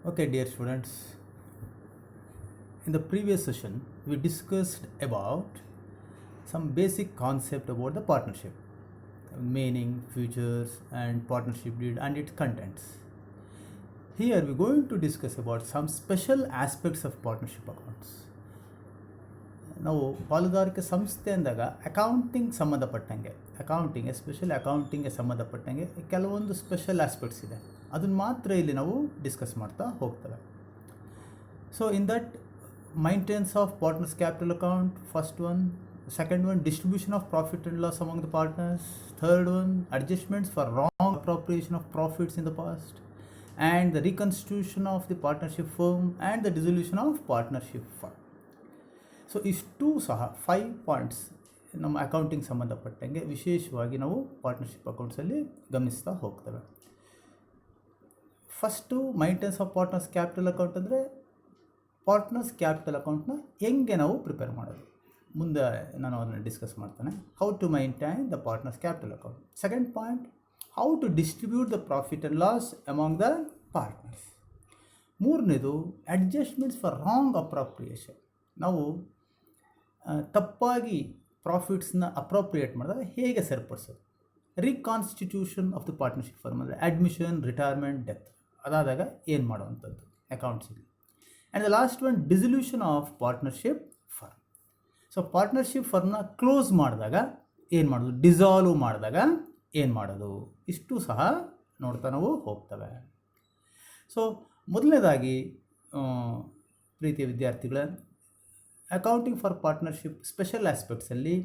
Okay, dear students, in the previous session, we discussed about some basic concept about the partnership, meaning, features, and partnership deed and its contents. Here, we're going to discuss about some special aspects of partnership accounts. ನಾವು ಪಾಲುದಾರಿಕೆ ಸಂಸ್ಥೆ ಅಂದಾಗ accounting especially ಅಕೌಂಟಿಂಗ್ಗೆ ಸಂಬಂಧಪಟ್ಟಂಗೆ ಕೆಲವೊಂದು special aspects ಇದೆ, ಅದನ್ನು ಮಾತ್ರ ಇಲ್ಲಿ ನಾವು ಡಿಸ್ಕಸ್ ಮಾಡ್ತಾ ಹೋಗ್ತೇವೆ. So in that maintenance of partners capital account, first one. Second one, distribution of profit and loss among the partners. Third one, adjustments for wrong appropriation of profits in the past, and the reconstitution of the partnership firm and the dissolution of partnership firm. So ಇಷ್ಟು ಸಹ 5 points ನಮ್ಮ accounting ಸಂಬಂಧಪಟ್ಟಂಗೆ ವಿಶೇಷವಾಗಿ ನಾವು partnership ಅಕೌಂಟ್ಸಲ್ಲಿ ಗಮನಿಸ್ತಾ ಹೋಗ್ತೇವೆ. First maintenance of partners capital account ಅಂದರೆ partners capital ಅಕೌಂಟ್ನ ಹೆಂಗೆ ನಾವು ಪ್ರಿಪೇರ್ ಮಾಡೋದು, ಮುಂದೆ ನಾನು ಅದನ್ನು ಡಿಸ್ಕಸ್ ಮಾಡ್ತೇನೆ. How to maintain the partners capital account. Second point, how to distribute the profit and loss among the partners. ಮೂರನೇದು, ಅಡ್ಜಸ್ಟ್ಮೆಂಟ್ಸ್ ಫಾರ್ ರಾಂಗ್ ಅಪ್ರಾಪ್ರಿಯೇಷನ್. ನಾವು ತಪ್ಪಾಗಿ ಪ್ರಾಫಿಟ್ಸ್ನ ಅಪ್ರೋಪ್ರಿಯೇಟ್ ಮಾಡಿದಾಗ ಹೇಗೆ ಸರಿಪಡಿಸೋದು. Reconstitution of the partnership firm ಅಂದರೆ ಅಡ್ಮಿಷನ್, ರಿಟೈರ್ಮೆಂಟ್, ಡೆತ್ ಅದಾದಾಗ ಏನು ಮಾಡುವಂಥದ್ದು ಅಕೌಂಟ್ಸಿಗೆ. And the last one, dissolution of partnership firm. So partnership ಫರ್ಮ್ನ ಕ್ಲೋಸ್ ಮಾಡಿದಾಗ ಏನು ಮಾಡೋದು, ಡಿಸಾಲ್ವ್ ಮಾಡಿದಾಗ ಏನು ಮಾಡೋದು, ಇಷ್ಟು ಸಹ ನೋಡ್ತಾ ನಾವು ಹೋಗ್ತವೆ. ಸೊ ಮೊದಲನೇದಾಗಿ ಪ್ರೀತಿಯ ವಿದ್ಯಾರ್ಥಿಗಳ, ಅಕೌಂಟಿಂಗ್ ಫಾರ್ ಪಾರ್ಟ್ನರ್ಶಿಪ್ ಸ್ಪೆಷಲ್ ಆಸ್ಪೆಕ್ಟ್ಸಲ್ಲಿ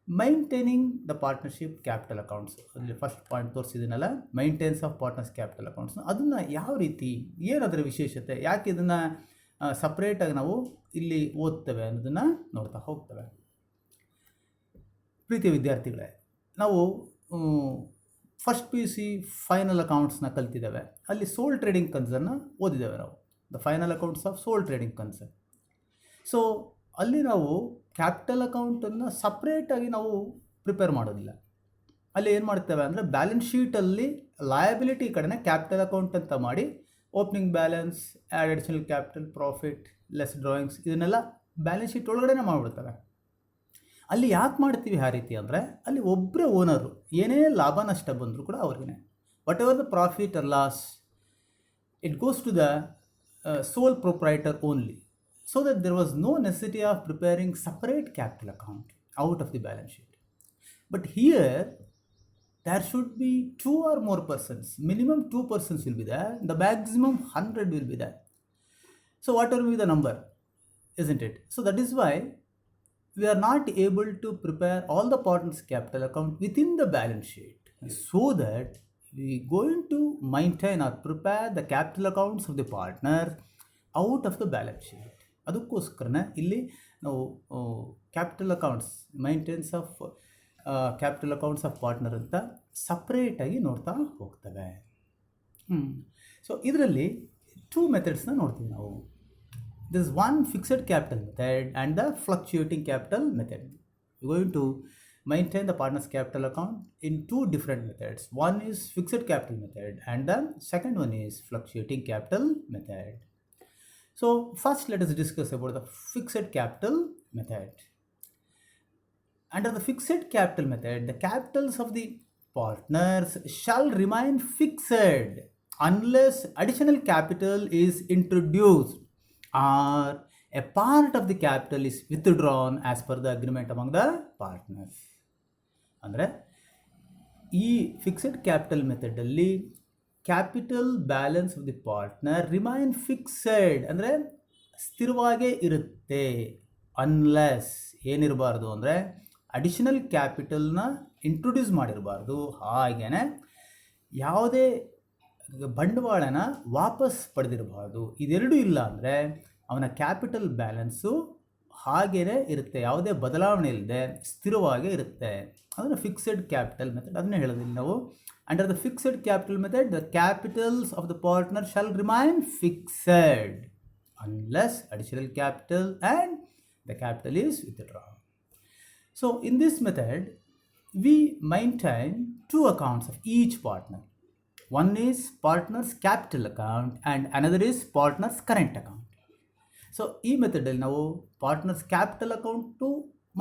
maintaining the partnership capital accounts, ಅಲ್ಲಿ ಫಸ್ಟ್ ಪಾಯಿಂಟ್ ತೋರಿಸಿದ್ದೀನಲ್ಲ, ಮೈಂಟೆನೆನ್ಸ್ ಆಫ್ ಪಾರ್ಟ್ನರ್ಸ್ ಕ್ಯಾಪಿಟಲ್ ಅಕೌಂಟ್ಸ್ನ ಅದನ್ನು ಯಾವ ರೀತಿ, ಏನದರ ವಿಶೇಷತೆ, ಯಾಕೆ ಇದನ್ನು ಸಪ್ರೇಟಾಗಿ ನಾವು ಇಲ್ಲಿ ಓದ್ತೇವೆ ಅನ್ನೋದನ್ನು ನೋಡ್ತಾ ಹೋಗ್ತೇವೆ. ಪ್ರೀತಿಯ ವಿದ್ಯಾರ್ಥಿಗಳೇ, ನಾವು ಫಸ್ಟ್ PUC ಫೈನಲ್ ಅಕೌಂಟ್ಸ್ನ ಕಲ್ತಿದ್ದೇವೆ. ಅಲ್ಲಿ ಸೋಲ್ ಟ್ರೇಡಿಂಗ್ ಕನ್ಸರ್ನ್ನ ಓದಿದ್ದೇವೆ ನಾವು, the final accounts of sole trading concern. So ಅಲ್ಲಿ ನಾವು ಕ್ಯಾಪಿಟಲ್ ಅಕೌಂಟನ್ನು ಸಪ್ರೇಟಾಗಿ ನಾವು ಪ್ರಿಪೇರ್ ಮಾಡೋದಿಲ್ಲ. ಅಲ್ಲಿ ಏನು ಮಾಡ್ತೇವೆ ಅಂದರೆ ಬ್ಯಾಲೆನ್ಸ್ ಶೀಟಲ್ಲಿ ಲಯಬಿಲಿಟಿ ಕಡೆನೇ ಕ್ಯಾಪಿಟಲ್ ಅಕೌಂಟ್ ಅಂತ ಮಾಡಿ opening balance, add additional capital, profit, less drawings ಇದನ್ನೆಲ್ಲ ಬ್ಯಾಲೆನ್ಸ್ ಶೀಟ್ ಒಳಗಡೆ ಮಾಡಿಬಿಡ್ತೇವೆ. ಅಲ್ಲಿ ಯಾಕೆ ಮಾಡ್ತೀವಿ ಆ ರೀತಿ ಅಂದರೆ ಅಲ್ಲಿ ಒಬ್ಬರೇ ಓನರು, ಏನೇ ಲಾಭ ನಷ್ಟ ಬಂದರೂ ಕೂಡ ಅವ್ರಿಗೆ whatever the profit or loss it goes to the sole proprietor only. So that there was no necessity of preparing separate capital account out of the balance sheet. But here there should be 2 or more persons, minimum 2 persons will be there, the maximum 100 will be there. So whatever will be the number, isn't it? So that is why we are not able to prepare all the partners capital account within the balance sheet, so that we going to maintain or prepare the capital accounts of the partner out of the balance sheet. ಅದಕ್ಕೋಸ್ಕರನೇ ಇಲ್ಲಿ ನಾವು capital accounts, maintenance of capital accounts of partner ಅಂತ ಸಪ್ರೇಟಾಗಿ ನೋಡ್ತಾ ಹೋಗ್ತೇವೆ. So ಇದರಲ್ಲಿ 2 ಮೆಥಡ್ಸ್ನ ನೋಡ್ತೀವಿ ನಾವು. This one fixed capital method and the fluctuating capital method. You going to maintain the partners capital account in 2 different methods. One is fixed capital method and the second one is fluctuating capital method. So first let us discuss about the fixed capital method. Under the fixed capital method, the capitals of the partners shall remain fixed unless additional capital is introduced or a part of the capital is withdrawn as per the agreement among the partners. ಅಂದರೆ ಈ fixed capital ಮೆಥಡಲ್ಲಿ capital balance of the partner remain fixed ಅಂದರೆ ಸ್ಥಿರವಾಗೇ ಇರುತ್ತೆ. Unless ಏನಿರಬಾರ್ದು ಅಂದರೆ additional ಕ್ಯಾಪಿಟಲ್ನ introduce ಮಾಡಿರಬಾರ್ದು, ಹಾಗೆಯೇ ಯಾವುದೇ ಬಂಡವಾಳನ ವಾಪಸ್ ಪಡೆದಿರಬಾರ್ದು. ಇದೆರಡೂ ಇಲ್ಲ ಅಂದರೆ ಅವನ ಕ್ಯಾಪಿಟಲ್ ಬ್ಯಾಲೆನ್ಸು ಹಾಗೇ ಇರುತ್ತೆ, ಯಾವುದೇ ಬದಲಾವಣೆ ಇಲ್ಲದೆ ಸ್ಥಿರವಾಗೇ ಇರುತ್ತೆ. ಅದನ್ನು ಫಿಕ್ಸೆಡ್ ಕ್ಯಾಪಿಟಲ್ ಮೆಥಡ್, ಅದನ್ನೇ ಹೇಳೋದಿಲ್ಲ ನಾವು. Under the fixed capital method, the capitals of the partner shall remain fixed unless additional capital and the capital is withdrawn. So in this method, we maintain 2 accounts of each partner. One is partner's capital account and another is partner's current account. So ಈ ಮೆಥಡಲ್ಲಿ ನಾವು partners capital account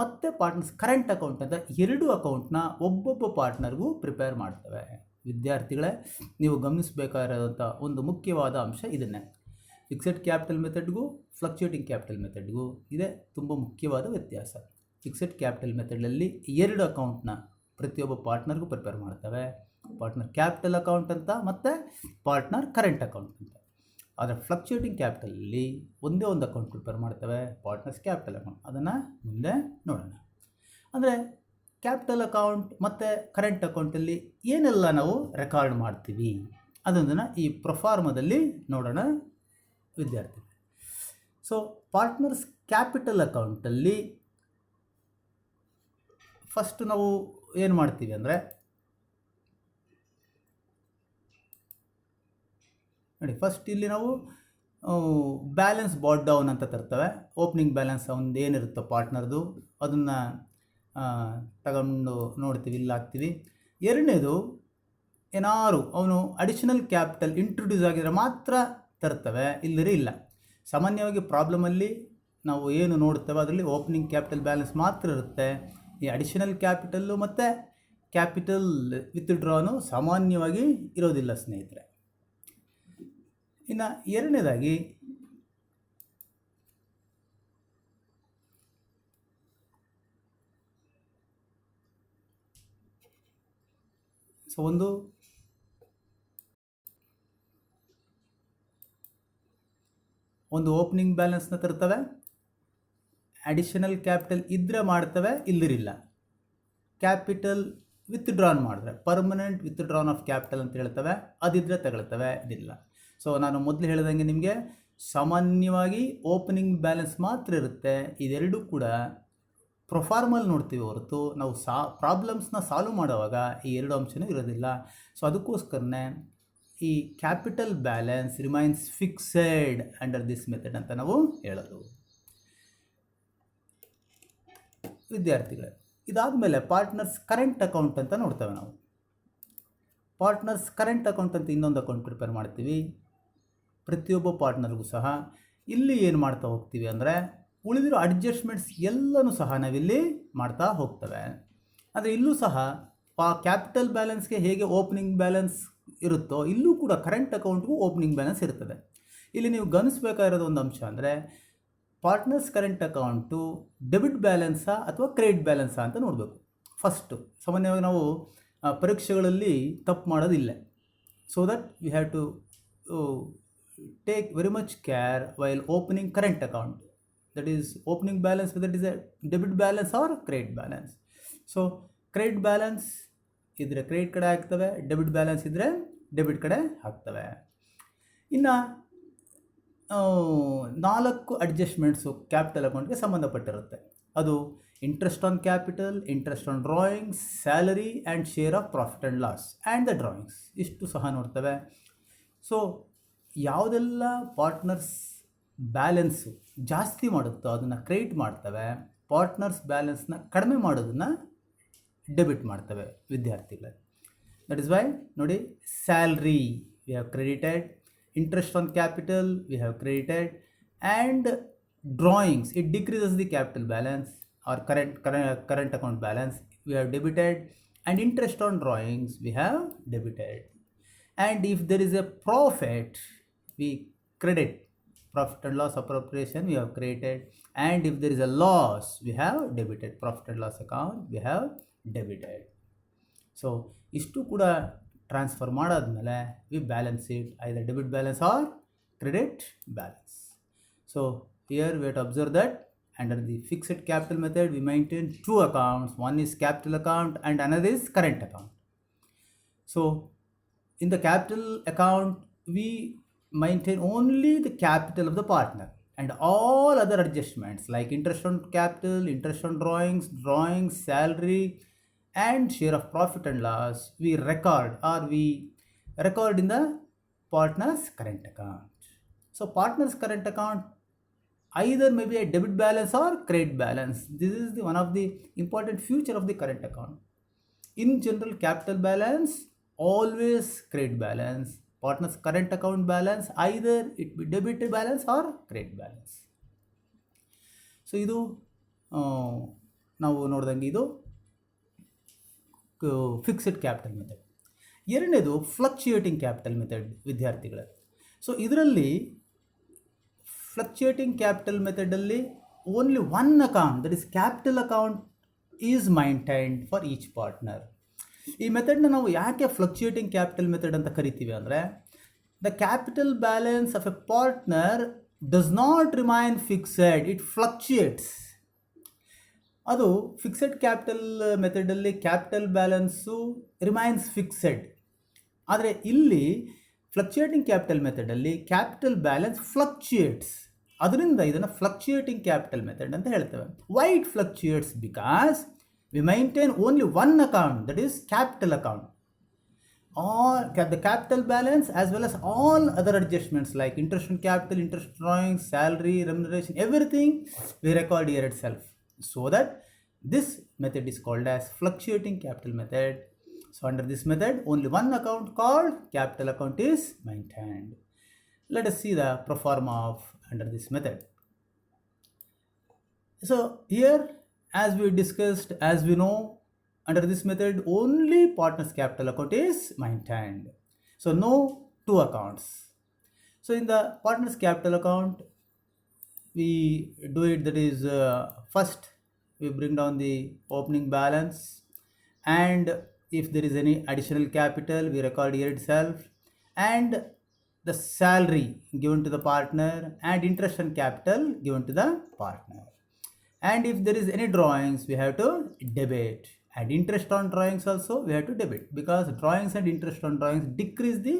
ಮತ್ತು partners current account ಅಂತ ಎರಡು ಅಕೌಂಟ್ನ ಒಬ್ಬೊಬ್ಬ ಪಾರ್ಟ್ನರ್ಗೂ prepare ಮಾಡ್ತವೆ. ವಿದ್ಯಾರ್ಥಿಗಳೇ, ನೀವು ಗಮನಿಸಬೇಕಾಗಿರೋಂಥ ಒಂದು ಮುಖ್ಯವಾದ ಅಂಶ ಇದನ್ನೇ. ಫಿಕ್ಸೆಡ್ ಕ್ಯಾಪಿಟಲ್ ಮೆಥಡ್ಗೂ ಫ್ಲಕ್ಚುಯೇಟಿಂಗ್ ಕ್ಯಾಪಿಟಲ್ ಮೆಥಡ್ಗೂ ಇದೆ ತುಂಬ ಮುಖ್ಯವಾದ ವ್ಯತ್ಯಾಸ. ಫಿಕ್ಸೆಡ್ ಕ್ಯಾಪಿಟಲ್ ಮೆಥಡಲ್ಲಿ ಎರಡು ಅಕೌಂಟ್ನ ಪ್ರತಿಯೊಬ್ಬ ಪಾರ್ಟ್ನರ್ಗೂ ಪ್ರಿಪೇರ್ ಮಾಡ್ತವೆ, ಪಾರ್ಟ್ನರ್ ಕ್ಯಾಪಿಟಲ್ ಅಕೌಂಟ್ ಅಂತ ಮತ್ತು ಪಾರ್ಟ್ನರ್ ಕರೆಂಟ್ ಅಕೌಂಟ್ ಅಂತ. ಆದರೆ ಫ್ಲಕ್ಚುಯೇಟಿಂಗ್ ಕ್ಯಾಪಿಟಲಲ್ಲಿ ಒಂದೇ ಒಂದು ಅಕೌಂಟ್ ಪ್ರಿಪೇರ್ ಮಾಡ್ತವೆ, ಪಾರ್ಟ್ನರ್ಸ್ ಕ್ಯಾಪಿಟಲ್ ಅಕೌಂಟ್. ಅದನ್ನು ಮುಂದೆ ನೋಡೋಣ. ಅಂದರೆ ಕ್ಯಾಪಿಟಲ್ ಅಕೌಂಟ್ ಮತ್ತು ಕರೆಂಟ್ ಅಕೌಂಟಲ್ಲಿ ಏನೆಲ್ಲ ನಾವು ರೆಕಾರ್ಡ್ ಮಾಡ್ತೀವಿ ಅದೊಂದನ್ನು ಈ ಪ್ರೊಫಾರ್ಮದಲ್ಲಿ ನೋಡೋಣ ವಿದ್ಯಾರ್ಥಿ. ಸೊ ಪಾರ್ಟ್ನರ್ಸ್ ಕ್ಯಾಪಿಟಲ್ ಅಕೌಂಟಲ್ಲಿ ಫಸ್ಟ್ ನಾವು ಏನು ಮಾಡ್ತೀವಿ ಅಂದರೆ, ನೋಡಿ ಫಸ್ಟ್ ಇಲ್ಲಿ ನಾವು ಬ್ಯಾಲೆನ್ಸ್ ಬಾಟ್ ಡೌನ್ ಅಂತ ತರ್ತೇವೆ. ಓಪನಿಂಗ್ ಬ್ಯಾಲೆನ್ಸ್ ಒಂದು ಏನಿರುತ್ತೋ ಪಾರ್ಟ್ನರ್ದು ಅದನ್ನು ತಗೊಂಡು ನೋಡ್ತೀವಿ, ಇಲ್ಲಿ ಹಾಕ್ತೀವಿ. ಎರಡನೇದು ಏನಾರು ಅವನು ಅಡಿಷನಲ್ ಕ್ಯಾಪಿಟಲ್ ಇಂಟ್ರೊಡ್ಯೂಸ್ ಆಗಿದ್ರೆ ಮಾತ್ರ ತರ್ತವೆ, ಇಲ್ಲದ್ರೆ ಇಲ್ಲ. ಸಾಮಾನ್ಯವಾಗಿ ಪ್ರಾಬ್ಲಮಲ್ಲಿ ನಾವು ಏನು ನೋಡ್ತೇವೆ ಅದರಲ್ಲಿ ಓಪನಿಂಗ್ ಕ್ಯಾಪಿಟಲ್ ಬ್ಯಾಲೆನ್ಸ್ ಮಾತ್ರ ಇರುತ್ತೆ. ಈ ಅಡಿಷನಲ್ ಕ್ಯಾಪಿಟಲ್ಲು ಮತ್ತು ಕ್ಯಾಪಿಟಲ್ ವಿತ್ಡ್ರಾನು ಸಾಮಾನ್ಯವಾಗಿ ಇರೋದಿಲ್ಲ ಸ್ನೇಹಿತರೆ. ಇನ್ನು ಎರಡನೇದಾಗಿ ಒಂದು ಓಪನಿಂಗ್ ಬ್ಯಾಲೆನ್ಸ್ನ ತರ್ತವೆ, ಅಡಿಷನಲ್ ಕ್ಯಾಪಿಟಲ್ ಇದ್ದರೆ ಮಾಡ್ತವೆ, ಇಲ್ಲರಿಲ್ಲ. ಕ್ಯಾಪಿಟಲ್ ವಿತ್ಡ್ರಾನ್ ಮಾಡಿದ್ರೆ ಪರ್ಮನೆಂಟ್ ವಿತ್ಡ್ರಾನ್ ಆಫ್ ಕ್ಯಾಪಿಟಲ್ ಅಂತ ಹೇಳ್ತವೆ, ಅದಿದ್ದರೆ ತಗೊಳ್ತವೆ, ಇದಿಲ್ಲ. ಸೊ ನಾನು ಮೊದಲು ಹೇಳಿದಂಗೆ ನಿಮಗೆ ಸಾಮಾನ್ಯವಾಗಿ ಓಪನಿಂಗ್ ಬ್ಯಾಲೆನ್ಸ್ ಮಾತ್ರ ಇರುತ್ತೆ. ಇದೆರಡೂ ಕೂಡ ಪ್ರೊಫಾರ್ಮಲ್ಲಿ ನೋಡ್ತೀವಿ ಹೊರತು ನಾವು ಪ್ರಾಬ್ಲಮ್ಸ್ನ ಸಾಲ್ವ್ ಮಾಡುವಾಗ ಈ ಎರಡು ಅಂಶನೂ ಇರೋದಿಲ್ಲ. ಸೊ ಅದಕ್ಕೋಸ್ಕರನೇ ಈ capital balance remains fixed under this method ಅಂತ ನಾವು ಹೇಳೋದು. ವಿದ್ಯಾರ್ಥಿಗಳೇ, ಇದಾದಮೇಲೆ ಪಾರ್ಟ್ನರ್ಸ್ ಕರೆಂಟ್ ಅಕೌಂಟ್ ಅಂತ ನೋಡ್ತೇವೆ ನಾವು. ಪಾರ್ಟ್ನರ್ಸ್ ಕರೆಂಟ್ ಅಕೌಂಟ್ ಅಂತ ಇನ್ನೊಂದು ಅಕೌಂಟ್ ಪ್ರಿಪೇರ್ ಮಾಡ್ತೀವಿ ಪ್ರತಿಯೊಬ್ಬ ಪಾರ್ಟ್ನರ್ಗೂ ಸಹ. ಇಲ್ಲಿ ಏನು ಮಾಡ್ತಾ ಹೋಗ್ತೀವಿ ಅಂದರೆ ಉಳಿದಿರೋ ಅಡ್ಜಸ್ಟ್ಮೆಂಟ್ಸ್ ಎಲ್ಲನೂ ಸಹ ನಾವಿಲ್ಲಿ ಮಾಡ್ತಾ ಹೋಗ್ತವೆ. ಆದರೆ ಇಲ್ಲೂ ಸಹ ಕ್ಯಾಪಿಟಲ್ ಬ್ಯಾಲೆನ್ಸ್ಗೆ ಹೇಗೆ ಓಪನಿಂಗ್ ಬ್ಯಾಲೆನ್ಸ್ ಇರುತ್ತೋ ಇಲ್ಲೂ ಕೂಡ ಕರೆಂಟ್ ಅಕೌಂಟ್ಗೂ ಓಪನಿಂಗ್ ಬ್ಯಾಲೆನ್ಸ್ ಇರ್ತದೆ. ಇಲ್ಲಿ ನೀವು ಗಮನಿಸಬೇಕಾಗಿರೋದು ಒಂದು ಅಂಶ ಅಂದರೆ ಪಾರ್ಟ್ನರ್ಸ್ ಕರೆಂಟ್ ಅಕೌಂಟು ಡೆಬಿಟ್ ಬ್ಯಾಲೆನ್ಸಾ ಅಥವಾ ಕ್ರೆಡಿಟ್ ಬ್ಯಾಲೆನ್ಸಾ ಅಂತ ನೋಡಬೇಕು. ಫಸ್ಟು ಸಾಮಾನ್ಯವಾಗಿ ನಾವು ಪರೀಕ್ಷೆಗಳಲ್ಲಿ ತಪ್ಪು ಮಾಡೋದಿಲ್ಲ. So that we have to take very much care while opening current account, that is opening balance, whether it is a debit balance or credit balance. So credit balance ಇದ್ರೆ credit ಕಡೆ ಹಾಕ್ತವೆ, debit balance ಇದ್ದರೆ debit ಕಡೆ ಹಾಕ್ತವೆ. ಇನ್ನು 4 adjustments capital ಅಕೌಂಟ್ಗೆ ಸಂಬಂಧಪಟ್ಟಿರುತ್ತೆ. ಅದು interest on capital, interest on drawings, salary and share of profit and loss and the drawings, ಇಷ್ಟು ಸಹ ನೋಡ್ತವೆ. So ಯಾವುದೆಲ್ಲ ಪಾರ್ಟ್ನರ್ಸ್ ಬ್ಯಾಲೆನ್ಸು ಜಾಸ್ತಿ ಮಾಡುತ್ತೋ ಅದನ್ನು ಕ್ರೆಡಿಟ್ ಮಾಡ್ತವೆ, ಪಾರ್ಟ್ನರ್ಸ್ ಬ್ಯಾಲೆನ್ಸ್ನ ಕಡಿಮೆ ಮಾಡೋದನ್ನು ಡೆಬಿಟ್ ಮಾಡ್ತವೆ ವಿದ್ಯಾರ್ಥಿಗಳೇ. ದಟ್ ಇಸ್ ವೈ ನೋಡಿ, salary we have credited, interest on capital we have credited, and drawings it decreases the capital balance or current account balance we have debited, and interest on drawings we have debited. And if there is a profit, we credit profit and loss appropriation, we have created. And if there is a loss, we have debited. Profit and loss account, we have debited. So ಇಷ್ಟು ಕೂಡ transfer ಮಾಡಾದ್ಮೇಲೆ we balance it either debit balance or credit balance. So here we have to observe that under the fixed capital method we maintain 2 accounts. One is capital account and another is current account. So in the capital account we maintain only the capital of the partner, and all other adjustments like interest on capital, interest on drawings, salary and share of profit and loss we record in the partner's current account. So partner's current account either may be a debit balance or credit balance. This is one of the important feature of the current account. In general, capital balance always credit balance. Partner's current account balance, either it be debit balance or credit balance. So ಇದು ನಾವು ನೋಡಿದಂಗೆ ಇದು fixed capital method. ಎರಡನೇದು fluctuating capital method ವಿದ್ಯಾರ್ಥಿಗಳೇ. So ಇದರಲ್ಲಿ fluctuating capital ಮೆಥಡಲ್ಲಿ only one account, that is capital account is maintained for each partner. ಈ ಮೆಥಡ್ನ ನಾವು ಯಾಕೆ ಫ್ಲಕ್ಚುಯೇಟಿಂಗ್ ಕ್ಯಾಪಿಟಲ್ ಮೆಥಡ್ ಅಂತ ಕರಿತೀವಿ ಅಂದರೆ, the capital balance of a partner does not remain fixed, it fluctuates. ಅದು ಫಿಕ್ಸೆಡ್ ಕ್ಯಾಪಿಟಲ್ ಮೆಥಡಲ್ಲಿ ಕ್ಯಾಪಿಟಲ್ ಬ್ಯಾಲೆನ್ಸು ರಿಮೈನ್ಸ್ ಫಿಕ್ಸೆಡ್. ಆದರೆ ಇಲ್ಲಿ ಫ್ಲಕ್ಚುಯೇಟಿಂಗ್ ಕ್ಯಾಪಿಟಲ್ ಮೆಥಡಲ್ಲಿ ಕ್ಯಾಪಿಟಲ್ ಬ್ಯಾಲೆನ್ಸ್ ಫ್ಲಕ್ಚುಯೇಟ್ಸ್. ಅದರಿಂದ ಇದನ್ನು ಫ್ಲಕ್ಚುಯೇಟಿಂಗ್ ಕ್ಯಾಪಿಟಲ್ ಮೆಥಡ್ ಅಂತ ಹೇಳ್ತೇವೆ. Why it fluctuates? Because we maintain only one account, that is capital account. All the capital balance as well as all other adjustments like interest on capital, interest drawings, salary, remuneration, everything we record here itself. So that this method is called as fluctuating capital method. So under this method, only one account called capital account is maintained. Let us see the pro forma of under this method. So here, as we discussed, as we know, under this method only partner's capital account is maintained. So no two accounts. So in the partner's capital account, we do it, that is first we bring down the opening balance, and if there is any additional capital we record here itself, and the salary given to the partner and interest on capital given to the partner. And if there is any drawings, we have to debit, and interest on drawings also we have to debit, because drawings and interest on drawings decrease the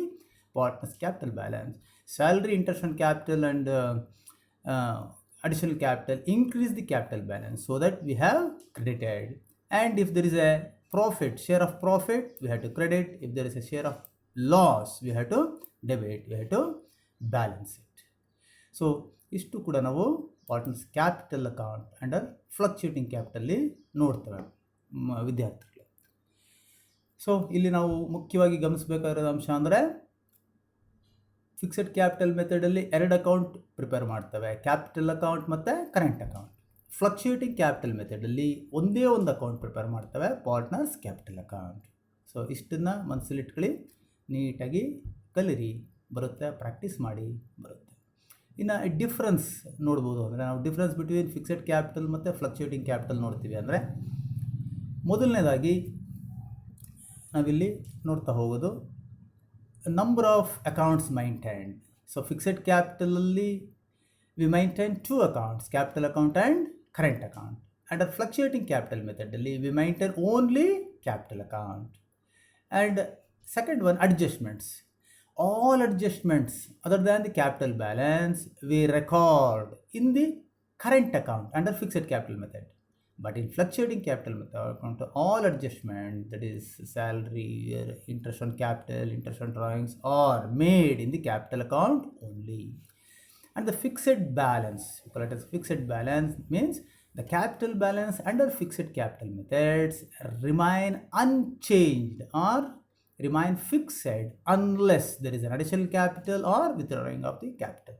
partner's capital balance. Salary, interest on capital and additional capital increase the capital balance, so that we have credited. And if there is a profit, share of profit, we have to credit. If there is a share of loss, we have to debit, we have to balance it. So ಇಷ್ಟು ಕೂಡ ನಾವು partners capital account under fluctuating ಕ್ಯಾಪಿಟಲ್ಲಿ ನೋಡ್ತೇವೆ ವಿದ್ಯಾರ್ಥಿಗಳು. So ಇಲ್ಲಿ ನಾವು ಮುಖ್ಯವಾಗಿ ಗಮನಿಸಬೇಕಾಗಿರೋ ಅಂಶ ಅಂದರೆ, ಫಿಕ್ಸೆಡ್ ಕ್ಯಾಪಿಟಲ್ ಮೆಥಡಲ್ಲಿ ಎರಡು ಅಕೌಂಟ್ ಪ್ರಿಪೇರ್ ಮಾಡ್ತೇವೆ, ಕ್ಯಾಪಿಟಲ್ ಅಕೌಂಟ್ ಮತ್ತು ಕರೆಂಟ್ ಅಕೌಂಟ್. ಫ್ಲಕ್ಚುಯೇಟಿಂಗ್ ಕ್ಯಾಪಿಟಲ್ ಮೆಥಡಲ್ಲಿ ಒಂದೇ ಒಂದು ಅಕೌಂಟ್ ಪ್ರಿಪೇರ್ ಮಾಡ್ತೇವೆ, ಪಾರ್ಟ್ನರ್ಸ್ ಕ್ಯಾಪಿಟಲ್ ಅಕೌಂಟ್. ಸೊ ಇಷ್ಟನ್ನು ಮನಸ್ಸಲ್ಲಿಟ್ಕೊಳ್ಳಿ, ನೀಟಾಗಿ ಕಲಿರಿ, ಬರುತ್ತೆ, ಪ್ರಾಕ್ಟೀಸ್ ಮಾಡಿ, ಬರುತ್ತೆ. ಇನ್ನು ಡಿಫ್ರೆನ್ಸ್ ನೋಡ್ಬೋದು ಅಂದರೆ, ನಾವು ಡಿಫ್ರೆನ್ಸ್ ಬಿಟ್ವೀನ್ ಫಿಕ್ಸೆಡ್ ಕ್ಯಾಪಿಟಲ್ ಮತ್ತು ಫ್ಲಕ್ಚುಯೇಟಿಂಗ್ ಕ್ಯಾಪಿಟಲ್ ನೋಡ್ತೀವಿ ಅಂದರೆ, ಮೊದಲನೇದಾಗಿ ನಾವಿಲ್ಲಿ ನೋಡ್ತಾ ಹೋಗೋದು number of accounts maintained. So fixed ಕ್ಯಾಪಿಟಲಲ್ಲಿ we maintain two accounts, capital account and current account. Under fluctuating capital ಮೆಥಡಲ್ಲಿ we maintain only capital account. And second one, adjustments. All adjustments other than the capital balance we record in the current account under fixed capital method. But in fluctuating capital method, all adjustment, that is salary, interest on capital, interest on drawings, are made in the capital account only. And the fixed balance, we call it as fixed balance, means the capital balance under fixed capital methods remain unchanged or remain fixed unless there is an additional capital or withdrawing of the capital.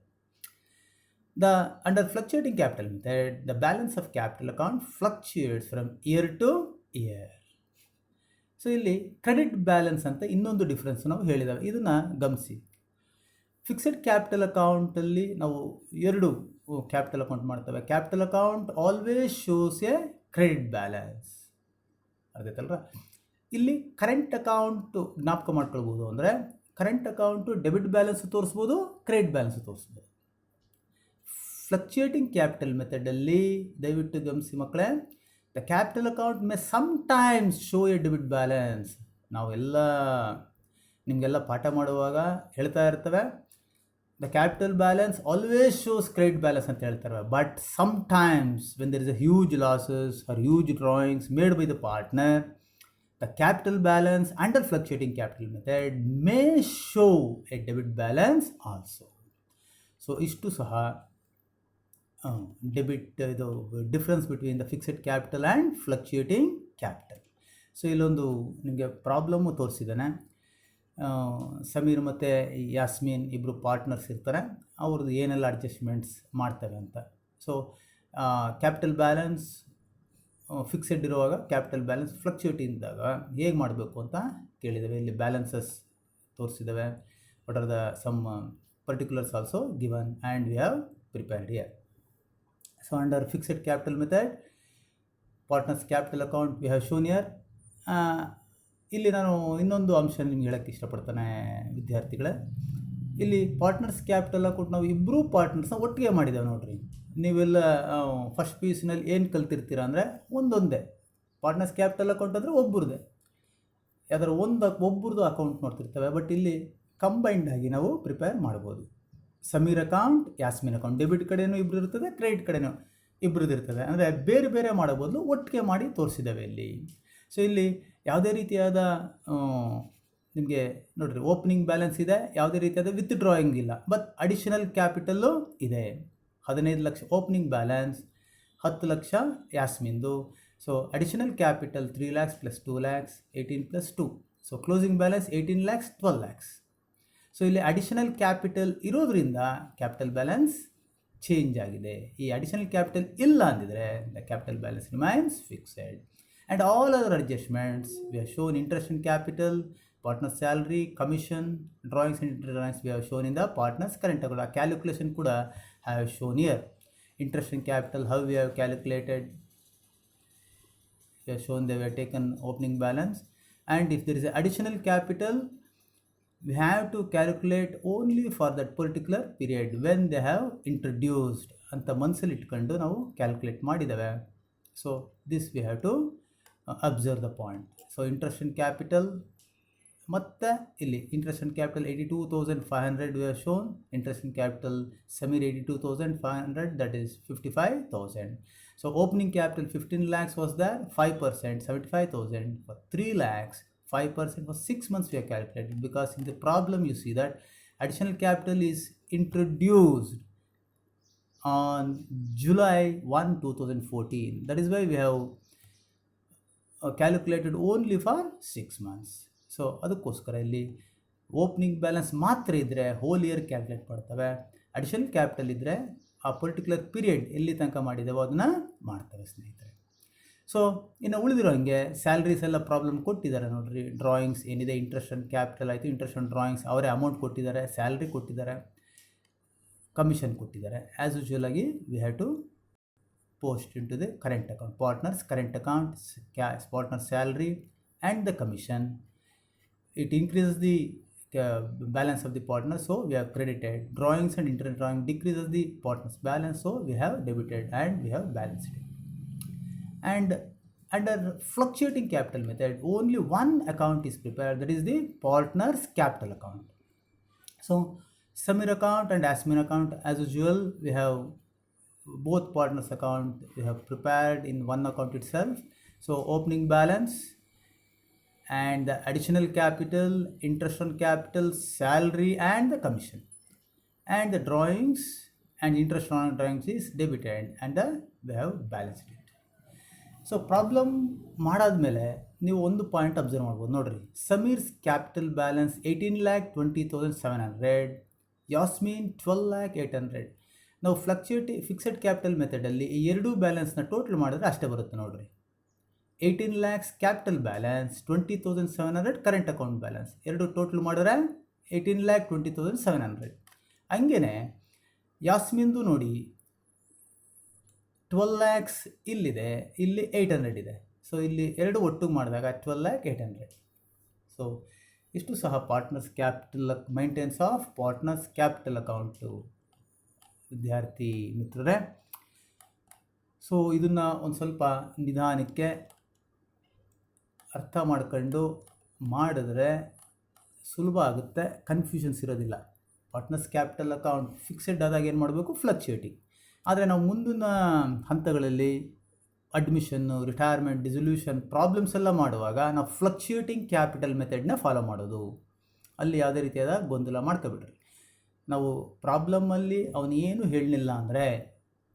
Under fluctuating capital method, the balance of capital account fluctuates from year to year. So ಇಲ್ಲಿ credit balance ಅಂತ ಇನ್ನೊಂದು difference ನಾವು ಹೇಳಿದ್ದೇವೆ, ಇದನ್ನು ಗಮನಿಸಿ. Fixed capital ಅಕೌಂಟಲ್ಲಿ ನಾವು ಎರಡು ಕ್ಯಾಪಿಟಲ್ ಅಕೌಂಟ್ ಮಾಡ್ತೇವೆ. Capital account always shows a credit balance, ಅರ್ಗೈತಲ್ರ. ಇಲ್ಲಿ ಕರೆಂಟ್ ಅಕೌಂಟು ಜ್ಞಾಪಕ ಮಾಡ್ಕೊಳ್ಬೋದು ಅಂದರೆ, ಕರೆಂಟ್ ಅಕೌಂಟು ಡೆಬಿಟ್ ಬ್ಯಾಲೆನ್ಸ್ ತೋರಿಸ್ಬೋದು, ಕ್ರೆಡಿಟ್ ಬ್ಯಾಲೆನ್ಸ್ ತೋರಿಸ್ಬೋದು. ಫ್ಲಕ್ಚುಯೇಟಿಂಗ್ ಕ್ಯಾಪಿಟಲ್ ಮೆಥಡಲ್ಲಿ ದಯವಿಟ್ಟು ಗಮನಿಸಿ ಮಕ್ಕಳೇ, the capital account may sometimes show a debit balance. ನಾವೆಲ್ಲ ನಿಮಗೆಲ್ಲ ಪಾಠ ಮಾಡುವಾಗ ಹೇಳ್ತಾ ಇರ್ತವೆ, the capital balance always shows credit balance ಅಂತ ಹೇಳ್ತಾರೆ. But sometimes when there is a huge losses or huge drawings made by the partner, the capital balance under fluctuating capital method may show a debit balance also. So ಇಷ್ಟು ಸಹ debit, ಇದು difference between the fixed capital and fluctuating capital. So ಇಲ್ಲೊಂದು ನಿಮಗೆ problem ತೋರಿಸಿದ್ದಾನೆ. Sameer ಮತ್ತು ಯಾಸ್ಮೀನ್ ಇಬ್ಬರು partners ಇರ್ತಾರೆ, ಅವ್ರದ್ದು ಏನೆಲ್ಲ ಅಡ್ಜಸ್ಟ್ಮೆಂಟ್ಸ್ ಮಾಡ್ತವೆ ಅಂತ. ಸೊ ಕ್ಯಾಪಿಟಲ್ ಬ್ಯಾಲೆನ್ಸ್ ಫಿಕ್ಸೆಡ್ ಇರುವಾಗ ಕ್ಯಾಪಿಟಲ್ ಬ್ಯಾಲೆನ್ಸ್ ಫ್ಲಕ್ಚುಯೇಟ್ ಇದ್ದಾಗ ಹೇಗೆ ಮಾಡಬೇಕು ಅಂತ ಕೇಳಿದ್ದೇವೆ. ಇಲ್ಲಿ ಬ್ಯಾಲೆನ್ಸಸ್ ತೋರಿಸಿದ್ದಾವೆ. What are the some particulars also given and we have prepared here. So under fixed capital method partners capital account we have shown here. ಇಲ್ಲಿ ನಾನು ಇನ್ನೊಂದು ಅಂಶ ನಿಮ್ಗೆ ಹೇಳೋಕ್ಕೆ ಇಷ್ಟಪಡ್ತಾನೆ ವಿದ್ಯಾರ್ಥಿಗಳೇ. ಇಲ್ಲಿ ಪಾರ್ಟ್ನರ್ಸ್ ಕ್ಯಾಪಿಟಲ್ ಅಕೌಂಟ್ ನಾವು ಇಬ್ಬರೂ ಪಾರ್ಟ್ನರ್ಸ್ನ ಒಟ್ಟಿಗೆ ಮಾಡಿದ್ದೇವೆ ನೋಡಿರಿ. ನೀವೆಲ್ಲ ಫಸ್ಟ್ ಪಿ ಯು ಸಿನಲ್ಲಿ ಏನು ಕಲ್ತಿರ್ತೀರ ಅಂದರೆ ಒಂದೊಂದೇ ಪಾರ್ಟ್ನರ್ಸ್ ಕ್ಯಾಪಿಟಲ್ ಅಕೌಂಟ್ ಅಂದರೆ ಒಬ್ಬರದೇ, ಯಾವ್ದಾರು ಒಬ್ಬರದು ಅಕೌಂಟ್ ನೋಡ್ತಿರ್ತೇವೆ. ಬಟ್ ಇಲ್ಲಿ ಕಂಬೈಂಡ್ ಆಗಿ ನಾವು ಪ್ರಿಪೇರ್ ಮಾಡ್ಬೋದು. Sameer account, Yasmin account, debit ಕಡೆಯೂ ಇಬ್ಬರು ಇರ್ತದೆ, ಕ್ರೆಡಿಟ್ ಕಡೆಯೂ ಇಬ್ಬರದ್ದು ಇರ್ತದೆ. ಅಂದರೆ ಬೇರೆ ಬೇರೆ ಮಾಡೋ ಬದಲು ಒಟ್ಟಿಗೆ ಮಾಡಿ ತೋರಿಸಿದ್ದೇವೆ ಇಲ್ಲಿ. ಸೊ ಇಲ್ಲಿ ಯಾವುದೇ ರೀತಿಯಾದ ನಿಮಗೆ ನೋಡಿರಿ ಓಪನಿಂಗ್ ಬ್ಯಾಲೆನ್ಸ್ ಇದೆ, ಯಾವುದೇ ರೀತಿಯಾದ ವಿತ್ ಡ್ರಾಯಿಂಗ್ ಇಲ್ಲ, ಬಟ್ ಅಡಿಷನಲ್ ಕ್ಯಾಪಿಟಲ್ಲು ಇದೆ. 15 ಲಕ್ಷ ಓಪನಿಂಗ್ ಬ್ಯಾಲೆನ್ಸ್, 10 ಲಕ್ಷ ಯಾಸ್ಮಿಂದು. So additional capital 3 lakhs + 2 lakhs 18 + 2. So closing balance 18 lakhs 12 lakhs. So ಇಲ್ಲಿ ಅಡಿಷನಲ್ ಕ್ಯಾಪಿಟಲ್ ಇರೋದ್ರಿಂದ ಕ್ಯಾಪಿಟಲ್ ಬ್ಯಾಲೆನ್ಸ್ ಚೇಂಜ್ ಆಗಿದೆ. ಈ ಅಡಿಷನಲ್ ಕ್ಯಾಪಿಟಲ್ ಇಲ್ಲ ಅಂದಿದ್ರೆ the capital balance remains fixed. And all other adjustments we have shown: interest in capital, partner's salary, commission, drawings and drawings we have shown in the partner's current account. Calculation kuda I have shown here. Interest in capital, how we have calculated, we have shown they were taken opening balance, and if there is additional capital we have to calculate only for that particular period when they have introduced anta ಮನಸ್ಸಲ್ಲಿ ಇಟ್ಕೊಂಡು ನಾವು calculate ಮಾಡಿದ್ದೇವೆ. So this we have to observe the point. So interest in capital ಮತ್ತೆ ಇಲ್ಲಿ interest in capital 82,500 we have shown. Interest in capital Samir 82,500, that is 55,000. So opening capital 15 lakhs was there, 5% 75,000. For 3 lakhs 5% for 6 months we have calculated, because in the problem you see that additional capital is introduced on July 1, 2014. That is why we have calculated only for 6 months. So ಅದಕ್ಕೋಸ್ಕರ ಇಲ್ಲಿ opening balance ಮಾತ್ರ ಇದ್ದರೆ hole year calculate ಮಾಡ್ತವೆ. Additional capital ಇದ್ದರೆ ಆ particular period ಎಲ್ಲಿ ತನಕ ಮಾಡಿದ್ದೇವೋ ಅದನ್ನು ಮಾಡ್ತವೆ ಸ್ನೇಹಿತರೆ. ಸೊ ಇನ್ನು ಉಳಿದಿರೋ ಹಂಗೆ ಸ್ಯಾಲ್ರೀಸ್ ಎಲ್ಲ ಪ್ರಾಬ್ಲಮ್ ಕೊಟ್ಟಿದ್ದಾರೆ ನೋಡಿರಿ. ಡ್ರಾಯಿಂಗ್ಸ್ ಏನಿದೆ, ಇಂಟ್ರೆಸ್ಟ್ ಆನ್ ಕ್ಯಾಪಿಟಲ್ ಆಯಿತು, ಇಂಟ್ರೆಸ್ಟ್ ಆನ್ ಡ್ರಾಯಿಂಗ್ಸ್ ಅವರೇ ಅಮೌಂಟ್ ಕೊಟ್ಟಿದ್ದಾರೆ, ಸ್ಯಾಲ್ರಿ ಕೊಟ್ಟಿದ್ದಾರೆ, ಕಮಿಷನ್ ಕೊಟ್ಟಿದ್ದಾರೆ. ಆ್ಯಸ್ ಯೂಶುವಲ್ ಆಗಿ we have to post into the current account, partners current account, partner salary and the commission. It increases the balance of the partner, so we have credited. Drawings and interest drawing decreases the partner's balance, so we have debited and we have balanced it. And under fluctuating capital method only one account is prepared, that is the partner's capital account. So Samir account and Yasmin account, as usual we have both partners account we have prepared in one account itself. So opening balance and the additional capital, interest on capital, salary and the commission, and the drawings and interest on drawings is debited and we have balanced it. So problem ಮಾಡಾದ್ಮೇಲೆ ನೀವು ಒಂದು point observe ಮಾಡ್ಬೋದು ನೋಡ್ರಿ. Sameer's capital balance 18,20,700, Yasmeen 12,0800. ನಾವು fixed capital ಮೆಥಡಲ್ಲಿ ಈ ಎರಡೂ ಬ್ಯಾಲೆನ್ಸ್ನ total ಮಾಡಿದ್ರೆ ಅಷ್ಟೇ ಬರುತ್ತೆ ನೋಡಿರಿ. 18 lakhs capital balance, 20,700 current account balance, ಎರಡು ಟೋಟಲ್ ಮಾಡಿದ್ರೆ 18,20,700. ಹಂಗೇ ಯಾಸ್ಮಿನ್ದು ನೋಡಿ 12 lakhs ಇಲ್ಲಿದೆ, ಇಲ್ಲಿ 800 ಇದೆ. ಸೊ ಇಲ್ಲಿ ಎರಡು ಒಟ್ಟಿಗೆ ಮಾಡಿದಾಗ 12,0800. ಸೊ ಇಷ್ಟು ಸಹ partners capital maintenance of partners capital account ವಿದ್ಯಾರ್ಥಿ ಮಿತ್ರರೇ. ಸೊ ಇದನ್ನು ಒಂದು ಸ್ವಲ್ಪ ನಿಧಾನಕ್ಕೆ ಅರ್ಥ ಮಾಡ್ಕೊಂಡು ಮಾಡಿದ್ರೆ ಸುಲಭ ಆಗುತ್ತೆ, ಕನ್ಫ್ಯೂಷನ್ಸ್ ಇರೋದಿಲ್ಲ. ಪಾರ್ಟ್ನರ್ಸ್ ಕ್ಯಾಪಿಟಲ್ ಅಕೌಂಟ್ ಫಿಕ್ಸೆಡ್ ಆದಾಗ ಏನು ಮಾಡಬೇಕು, ಫ್ಲಕ್ಚುಯೇಟಿಂಗ್. ಆದರೆ ನಾವು ಮುಂದಿನ ಹಂತಗಳಲ್ಲಿ ಅಡ್ಮಿಷನ್ನು, ರಿಟೈರ್ಮೆಂಟ್, ಡಿಸೊಲ್ಯೂಷನ್ ಪ್ರಾಬ್ಲಮ್ಸ್ ಎಲ್ಲ ಮಾಡುವಾಗ ನಾವು ಫ್ಲಕ್ಚುಯೇಟಿಂಗ್ ಕ್ಯಾಪಿಟಲ್ ಮೆಥಡ್ನ ಫಾಲೋ ಮಾಡೋದು. ಅಲ್ಲಿ ಯಾವುದೇ ರೀತಿಯಾದ ಗೊಂದಲ ಮಾಡ್ಕೊಬಿಡ್ರಿ. ನಾವು ಪ್ರಾಬ್ಲಮ್ಮಲ್ಲಿ ಅವನು ಏನು ಹೇಳಲಿಲ್ಲ ಅಂದರೆ,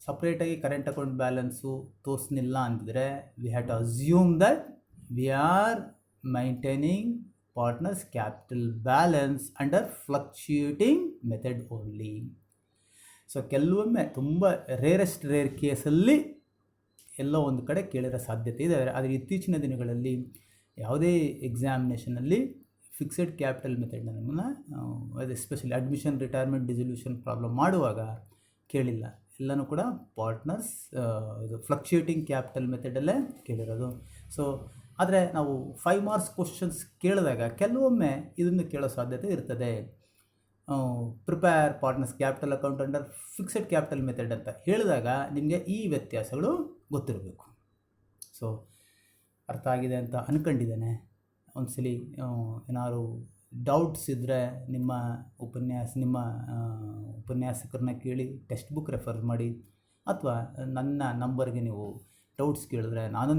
ಸಪ್ರೇಟಾಗಿ ಕರೆಂಟ್ ಅಕೌಂಟ್ ಬ್ಯಾಲೆನ್ಸು ತೋರಿಸ್ನಿಲ್ಲ ಅಂದಿದ್ರೆ we have to assume that we are maintaining partners capital balance under fluctuating method only. So ಕೆಲವೊಮ್ಮೆ ತುಂಬ ರೇರ್ ಕೇಸಲ್ಲಿ ಎಲ್ಲೋ ಒಂದು ಕಡೆ ಕೇಳಿರೋ ಸಾಧ್ಯತೆ ಇದೆ. ಆದರೆ ಇತ್ತೀಚಿನ ದಿನಗಳಲ್ಲಿ ಯಾವುದೇ ಎಕ್ಸಾಮಿನೇಷನಲ್ಲಿ ಫಿಕ್ಸೆಡ್ ಕ್ಯಾಪಿಟಲ್ ಮೆಥಡ್ನ ನಮ್ಮನ್ನು ಅದು especially admission, retirement, dissolution problem ಮಾಡುವಾಗ ಕೇಳಿಲ್ಲ. ಎಲ್ಲನೂ ಕೂಡ ಪಾರ್ಟ್ನರ್ಸ್ ಇದು ಫ್ಲಕ್ಚುಯೇಟಿಂಗ್ ಕ್ಯಾಪಿಟಲ್ ಮೆಥಡಲ್ಲೇ ಕೇಳಿರೋದು. ಸೊ ಆದರೆ ನಾವು 5 ಮಾರ್ಕ್ಸ್ ಕ್ವಶನ್ಸ್ ಕೇಳಿದಾಗ ಕೆಲವೊಮ್ಮೆ ಇದನ್ನು ಕೇಳೋ ಸಾಧ್ಯತೆ ಇರ್ತದೆ. Prepare partners capital account under fixed capital method ಅಂತ ಹೇಳಿದಾಗ ನಿಮಗೆ ಈ ವ್ಯತ್ಯಾಸಗಳು ಗೊತ್ತಿರಬೇಕು. ಸೊ ಅರ್ಥ ಆಗಿದೆ ಅಂತ ಅಂದ್ಕೊಂಡಿದ್ದೇನೆ. ಒಂದ್ಸಲಿ ಏನಾದ್ರು ಡೌಟ್ಸ್ ಇದ್ದರೆ ನಿಮ್ಮ ಉಪನ್ಯಾಸಕರನ್ನ ಕೇಳಿ, ಟೆಕ್ಸ್ಟ್ ಬುಕ್ ರೆಫರ್ ಮಾಡಿ, ಅಥವಾ ನನ್ನ ನಂಬರ್ಗೆ ನೀವು ಡೌಟ್ಸ್ ಕೇಳಿದ್ರೆ ನಾನು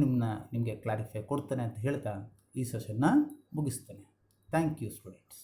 ನಿಮಗೆ ಕ್ಲಾರಿಫೈ ಕೊಡ್ತೇನೆ ಅಂತ ಹೇಳ್ತಾ ಈ ಸೆಷನ್ನ ಮುಗಿಸ್ತೇನೆ. Thank you students.